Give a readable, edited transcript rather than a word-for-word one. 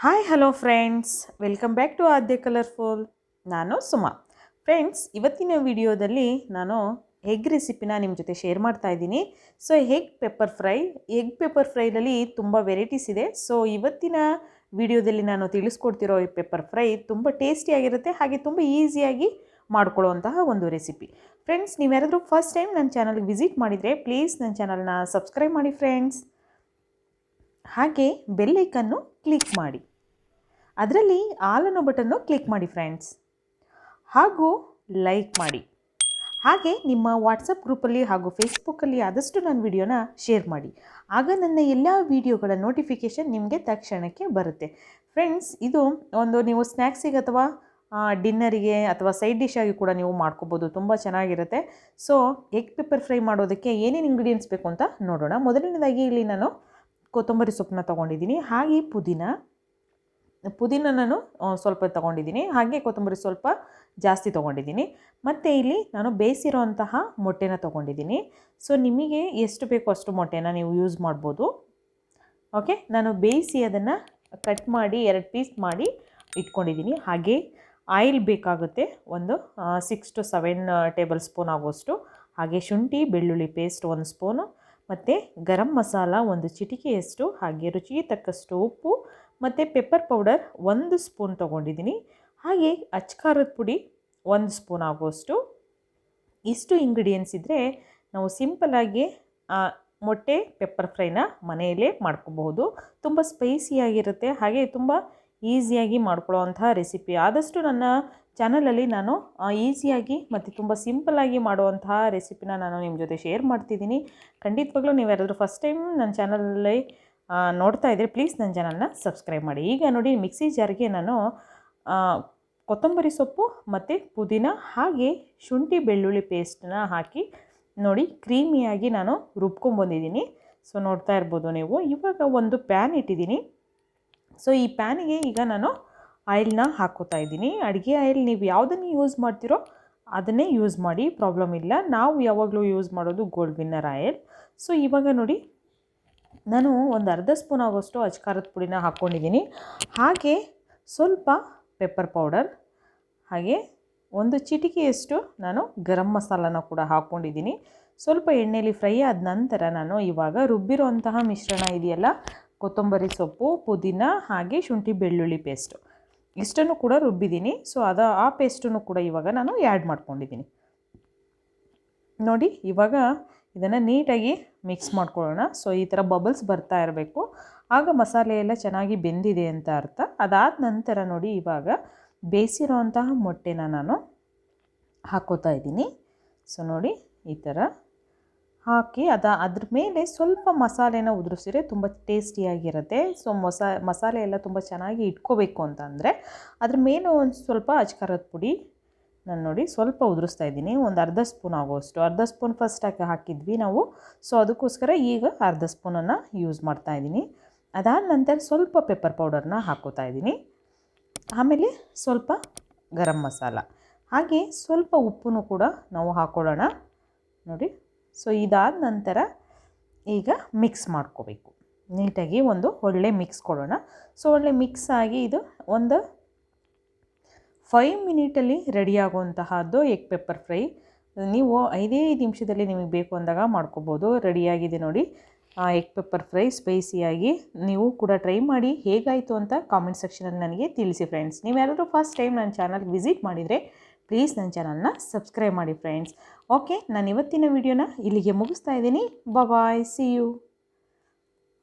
Hi hello friends, welcome back to Aadya colourful. ನಾನು Suma. Friends, ಇವತ್ತಿನ ವಿಡಿಯೋದಲ್ಲಿ ನಾನು ಎಗ್ ರೆಸಿಪಿನ ನಿಮ್ಮ ಜೊತೆ ಶೇರ್ ಮಾಡ್ತಾ ಇದ್ದೀನಿ. ಸೊ ಎಗ್ ಪೆಪ್ಪರ್ ಫ್ರೈನಲ್ಲಿ ತುಂಬ ವೆರೈಟೀಸ್ ಇದೆ. ಸೊ ಇವತ್ತಿನ ವಿಡಿಯೋದಲ್ಲಿ ನಾನು ತಿಳಿಸ್ಕೊಡ್ತಿರೋ ಈ ಪೆಪ್ಪರ್ ಫ್ರೈ ತುಂಬ ಟೇಸ್ಟಿಯಾಗಿರುತ್ತೆ, ಹಾಗೆ ತುಂಬ ಈಸಿಯಾಗಿ ಮಾಡ್ಕೊಳ್ಳುವಂತಹ ಒಂದು ರೆಸಿಪಿ. ಫ್ರೆಂಡ್ಸ್, ನೀವು ಯಾರಾದರೂ ಫಸ್ಟ್ ಟೈಮ್ ನನ್ನ ಚಾನಲ್ಗೆ ವಿಸಿಟ್ ಮಾಡಿದರೆ ಪ್ಲೀಸ್ ನನ್ನ ಚಾನಲ್ನ ಸಬ್ಸ್ಕ್ರೈಬ್ ಮಾಡಿ ಫ್ರೆಂಡ್ಸ್. ಹಾಗೆ ಬೆಲ್ ಐಕನ್ನು ಕ್ಲಿಕ್ ಮಾಡಿ, ಅದರಲ್ಲಿ ಆಲ್ ಅನ್ನೋ ಬಟನ್ನು ಕ್ಲಿಕ್ ಮಾಡಿ ಫ್ರೆಂಡ್ಸ್, ಹಾಗೂ ಲೈಕ್ ಮಾಡಿ. ಹಾಗೆ ನಿಮ್ಮ ವಾಟ್ಸಪ್ ಗ್ರೂಪಲ್ಲಿ ಹಾಗೂ ಫೇಸ್ಬುಕ್ಕಲ್ಲಿ ಆದಷ್ಟು ನನ್ನ ವಿಡಿಯೋನ ಶೇರ್ ಮಾಡಿ. ಆಗ ನನ್ನ ಎಲ್ಲ ವಿಡಿಯೋಗಳ ನೋಟಿಫಿಕೇಷನ್ ನಿಮಗೆ ತಕ್ಷಣಕ್ಕೆ ಬರುತ್ತೆ. ಫ್ರೆಂಡ್ಸ್, ಇದು ಒಂದು ನೀವು ಸ್ನ್ಯಾಕ್ಸಿಗೆ ಅಥವಾ ಡಿನ್ನರಿಗೆ ಅಥವಾ ಸೈಡ್ ಡಿಶ್ ಆಗಿ ಕೂಡ ನೀವು ಮಾಡ್ಕೋಬೋದು, ತುಂಬ ಚೆನ್ನಾಗಿರುತ್ತೆ. ಸೊ ಎಗ್ ಪೆಪ್ಪರ್ ಫ್ರೈ ಮಾಡೋದಕ್ಕೆ ಏನೇನು ಇಂಗ್ರೀಡಿಯೆಂಟ್ಸ್ ಬೇಕು ಅಂತ ನೋಡೋಣ. ಮೊದಲನೇದಾಗಿ ಇಲ್ಲಿ ನಾನು ಕೊತ್ತಂಬರಿ ಸೊಪ್ಪನ್ನ ತೊಗೊಂಡಿದ್ದೀನಿ, ಹಾಗೆ ಪುದೀನ ನಾನು ಸ್ವಲ್ಪ ತೊಗೊಂಡಿದ್ದೀನಿ, ಹಾಗೆ ಕೊತ್ತಂಬರಿ ಸ್ವಲ್ಪ ಜಾಸ್ತಿ ತೊಗೊಂಡಿದ್ದೀನಿ. ಮತ್ತು ಇಲ್ಲಿ ನಾನು ಬೇಯಿಸಿರೋಂತಹ ಮೊಟ್ಟೆನ ತೊಗೊಂಡಿದ್ದೀನಿ. ಸೊ ನಿಮಗೆ ಎಷ್ಟು ಬೇಕೋ ಅಷ್ಟು ಮೊಟ್ಟೆನ ನೀವು ಯೂಸ್ ಮಾಡ್ಬೋದು. ಓಕೆ, ನಾನು ಬೇಯಿಸಿ ಅದನ್ನು ಕಟ್ ಮಾಡಿ 2 ಪೀಸ್ ಮಾಡಿ ಇಟ್ಕೊಂಡಿದ್ದೀನಿ. ಹಾಗೆ ಆಯಿಲ್ ಬೇಕಾಗುತ್ತೆ, ಒಂದು 6 to 7 ಟೇಬಲ್ ಸ್ಪೂನ್ ಆಗೋಷ್ಟು. ಹಾಗೆ ಶುಂಠಿ ಬೆಳ್ಳುಳ್ಳಿ ಪೇಸ್ಟ್ 1 ಸ್ಪೂನು, ಮತ್ತು ಗರಂ ಮಸಾಲ 1 ಚಿಟಿಕೆಯಷ್ಟು, ಹಾಗೆ ರುಚಿಗೆ ತಕ್ಕಷ್ಟು ಉಪ್ಪು ಮತ್ತು ಪೆಪ್ಪರ್ ಪೌಡರ್ 1 ಸ್ಪೂನ್ ತೊಗೊಂಡಿದ್ದೀನಿ. ಹಾಗೆ ಅಚ್ಕಾರದ ಪುಡಿ 1 ಸ್ಪೂನ್ ಆಗೋಷ್ಟು. ಇಷ್ಟು ಇಂಗ್ರೀಡಿಯೆಂಟ್ಸ್ ಇದ್ದರೆ ನಾವು ಸಿಂಪಲ್ಲಾಗಿ ಮೊಟ್ಟೆ ಪೆಪ್ಪರ್ ಫ್ರೈನ ಮನೆಯಲ್ಲೇ ಮಾಡ್ಕೋಬಹುದು. ತುಂಬ ಸ್ಪೈಸಿಯಾಗಿರುತ್ತೆ, ಹಾಗೆ ತುಂಬ ಈಸಿಯಾಗಿ ಮಾಡ್ಕೊಳ್ಳೋವಂತಹ ರೆಸಿಪಿ. ಆದಷ್ಟು ನನ್ನ ಚಾನಲಲ್ಲಿ ನಾನು ಈಸಿಯಾಗಿ ಮತ್ತು ತುಂಬ ಸಿಂಪಲ್ಲಾಗಿ ಮಾಡುವಂತಹ ರೆಸಿಪಿನ ನಾನು ನಿಮ್ಮ ಜೊತೆ ಶೇರ್ ಮಾಡ್ತಿದ್ದೀನಿ. ಖಂಡಿತವಾಗ್ಲೂ ನೀವು ಯಾರಾದರೂ ಫಸ್ಟ್ ಟೈಮ್ ನನ್ನ ಚಾನಲಲ್ಲಿ ನೋಡ್ತಾ ಇದ್ದರೆ ಪ್ಲೀಸ್ ನನ್ನ ಚಾನಲ್ನ ಸಬ್ಸ್ಕ್ರೈಬ್ ಮಾಡಿ. ಈಗ ನೋಡಿ, ಮಿಕ್ಸಿ ಜಾರ್ಗೆ ನಾನು ಕೊತ್ತಂಬರಿ ಸೊಪ್ಪು ಮತ್ತು ಪುದೀನ ಹಾಗೆ ಶುಂಠಿ ಬೆಳ್ಳುಳ್ಳಿ ಪೇಸ್ಟನ್ನ ಹಾಕಿ ನೋಡಿ ಕ್ರೀಮಿಯಾಗಿ ನಾನು ರುಬ್ಕೊಂಡ್ಬಂದಿದ್ದೀನಿ. ಸೊ ನೋಡ್ತಾ ಇರ್ಬೋದು ನೀವು. ಇವಾಗ ಒಂದು ಪ್ಯಾನ್ ಇಟ್ಟಿದ್ದೀನಿ. ಸೊ ಈ ಪ್ಯಾನಿಗೆ ಈಗ ನಾನು ಆಯಿಲ್ನ ಹಾಕೋತಾ ಇದ್ದೀನಿ. ಅಡುಗೆ ಆಯಿಲ್ ನೀವು ಯಾವುದನ್ನು ಯೂಸ್ ಮಾಡ್ತೀರೋ ಅದನ್ನೇ ಯೂಸ್ ಮಾಡಿ, ಪ್ರಾಬ್ಲಮ್ ಇಲ್ಲ. ನಾವು ಯಾವಾಗಲೂ ಯೂಸ್ ಮಾಡೋದು ಗೋಲ್ಡ್ ವಿನ್ನರ್ ಆಯಿಲ್. ಸೊ ಇವಾಗ ನೋಡಿ, ನಾನು ಒಂದು ಅರ್ಧ ಸ್ಪೂನ್ ಆಗೋಷ್ಟು ಅಚ್ಕಾರದ ಪುಡಿನ ಹಾಕ್ಕೊಂಡಿದ್ದೀನಿ. ಹಾಗೆ ಸ್ವಲ್ಪ ಪೆಪ್ಪರ್ ಪೌಡರ್, ಹಾಗೆ 1 ಚಿಟಿಕೆಯಷ್ಟು ನಾನು ಗರಂ ಮಸಾಲನ ಕೂಡ ಹಾಕ್ಕೊಂಡಿದ್ದೀನಿ. ಸ್ವಲ್ಪ ಎಣ್ಣೆಯಲ್ಲಿ ಫ್ರೈ ಆದ ನಂತರ ನಾನು ಇವಾಗ ರುಬ್ಬಿರೋಂತಹ ಮಿಶ್ರಣ ಇದೆಯಲ್ಲ, ಕೊತ್ತಂಬರಿ ಸೊಪ್ಪು, ಪುದೀನ ಹಾಗೆ ಶುಂಠಿ ಬೆಳ್ಳುಳ್ಳಿ ಪೇಸ್ಟು, ಇಷ್ಟನ್ನು ಕೂಡ ರುಬ್ಬಿದ್ದೀನಿ. ಸೊ ಆ ಪೇಸ್ಟನ್ನು ಕೂಡ ಇವಾಗ ನಾನು ಆ್ಯಡ್ ಮಾಡ್ಕೊಂಡಿದ್ದೀನಿ. ನೋಡಿ, ಇವಾಗ ಇದನ್ನು ನೀಟಾಗಿ ಮಿಕ್ಸ್ ಮಾಡ್ಕೊಳ್ಳೋಣ. ಸೊ ಈ ಥರ ಬಬಲ್ಸ್ ಬರ್ತಾ ಇರಬೇಕು, ಆಗ ಮಸಾಲೆ ಎಲ್ಲ ಚೆನ್ನಾಗಿ ಬೆಂದಿದೆ ಅಂತ ಅರ್ಥ. ಅದಾದ ನಂತರ ನೋಡಿ, ಇವಾಗ ಬೇಯಿಸಿರೋಂತಹ ಮೊಟ್ಟೆನ ನಾನು ಹಾಕೋತಾ ಇದ್ದೀನಿ. ಸೊ ನೋಡಿ, ಈ ಥರ ಹಾಕಿ ಅದ್ರ ಮೇಲೆ ಸ್ವಲ್ಪ ಮಸಾಲೆನ ಉದುರಿಸಿದ್ರೆ ತುಂಬ ಟೇಸ್ಟಿಯಾಗಿರುತ್ತೆ. ಸೊ ಮಸಾಲೆ ಎಲ್ಲ ತುಂಬ ಚೆನ್ನಾಗಿ ಇಟ್ಕೋಬೇಕು ಅಂತಂದರೆ ಅದ್ರ ಮೇಲೆ ಒಂದು ಸ್ವಲ್ಪ ಅಚ್ಕಾರದ ಪುಡಿ ನಾನು ನೋಡಿ ಸ್ವಲ್ಪ ಉದುರಿಸ್ತಾ ಇದ್ದೀನಿ, ಒಂದು ಅರ್ಧ ಸ್ಪೂನ್ ಆಗೋಷ್ಟು. ಅರ್ಧ ಸ್ಪೂನ್ ಫಸ್ಟ್ ಹಾಕಿದ್ವಿ ನಾವು, ಸೊ ಅದಕ್ಕೋಸ್ಕರ ಈಗ ಅರ್ಧ ಸ್ಪೂನನ್ನು ಯೂಸ್ ಮಾಡ್ತಾ ಇದ್ದೀನಿ. ಅದಾದ ನಂತರ ಸ್ವಲ್ಪ ಪೆಪ್ಪರ್ ಪೌಡರ್ನ ಹಾಕೋತಾ ಇದ್ದೀನಿ. ಆಮೇಲೆ ಸ್ವಲ್ಪ ಗರಂ ಮಸಾಲ, ಹಾಗೆ ಸ್ವಲ್ಪ ಉಪ್ಪನ್ನು ಕೂಡ ನಾವು ಹಾಕ್ಕೊಳ್ಳೋಣ ನೋಡಿ. ಸೊ ಇದಾದ ನಂತರ ಈಗ ಮಿಕ್ಸ್ ಮಾಡ್ಕೋಬೇಕು ನೀಟಾಗಿ, ಒಂದು ಒಳ್ಳೆ ಮಿಕ್ಸ್ ಕೊಡೋಣ. ಸೊ ಒಳ್ಳೆ ಮಿಕ್ಸ್ ಆಗಿ ಇದು ಒಂದು 5 ಮಿನಿಟಲ್ಲಿ ರೆಡಿ ಆಗುವಂತಹದ್ದು ಎಗ್ ಪೆಪ್ಪರ್ ಫ್ರೈ. ನೀವು 5 ನಿಮಿಷದಲ್ಲಿ ನಿಮಗೆ ಬೇಕು ಅಂದಾಗ ಮಾಡ್ಕೋಬೋದು. ರೆಡಿಯಾಗಿದೆ ನೋಡಿ ಎಗ್ ಪೆಪ್ಪರ್ ಫ್ರೈ ಸ್ಪೈಸಿಯಾಗಿ. ನೀವು ಕೂಡ ಟ್ರೈ ಮಾಡಿ, ಹೇಗಾಯಿತು ಅಂತ ಕಾಮೆಂಟ್ ಸೆಕ್ಷನಲ್ಲಿ ನನಗೆ ತಿಳಿಸಿ ಫ್ರೆಂಡ್ಸ್. ನೀವು ಯಾರಾದರೂ ಫಸ್ಟ್ ಟೈಮ್ ನನ್ನ ಚಾನಲ್ಗೆ ವಿಸಿಟ್ ಮಾಡಿದರೆ ಪ್ಲೀಸ್ ನನ್ನ ಚಾನಲ್ನ ಸಬ್ಸ್ಕ್ರೈಬ್ ಮಾಡಿ ಫ್ರೆಂಡ್ಸ್. ಓಕೆ, ನಾನು ಇವತ್ತಿನ ವಿಡಿಯೋನ ಇಲ್ಲಿಗೆ ಮುಗಿಸ್ತಾ ಇದ್ದೀನಿ. ಬಾಯ್, ಸಿ ಯು.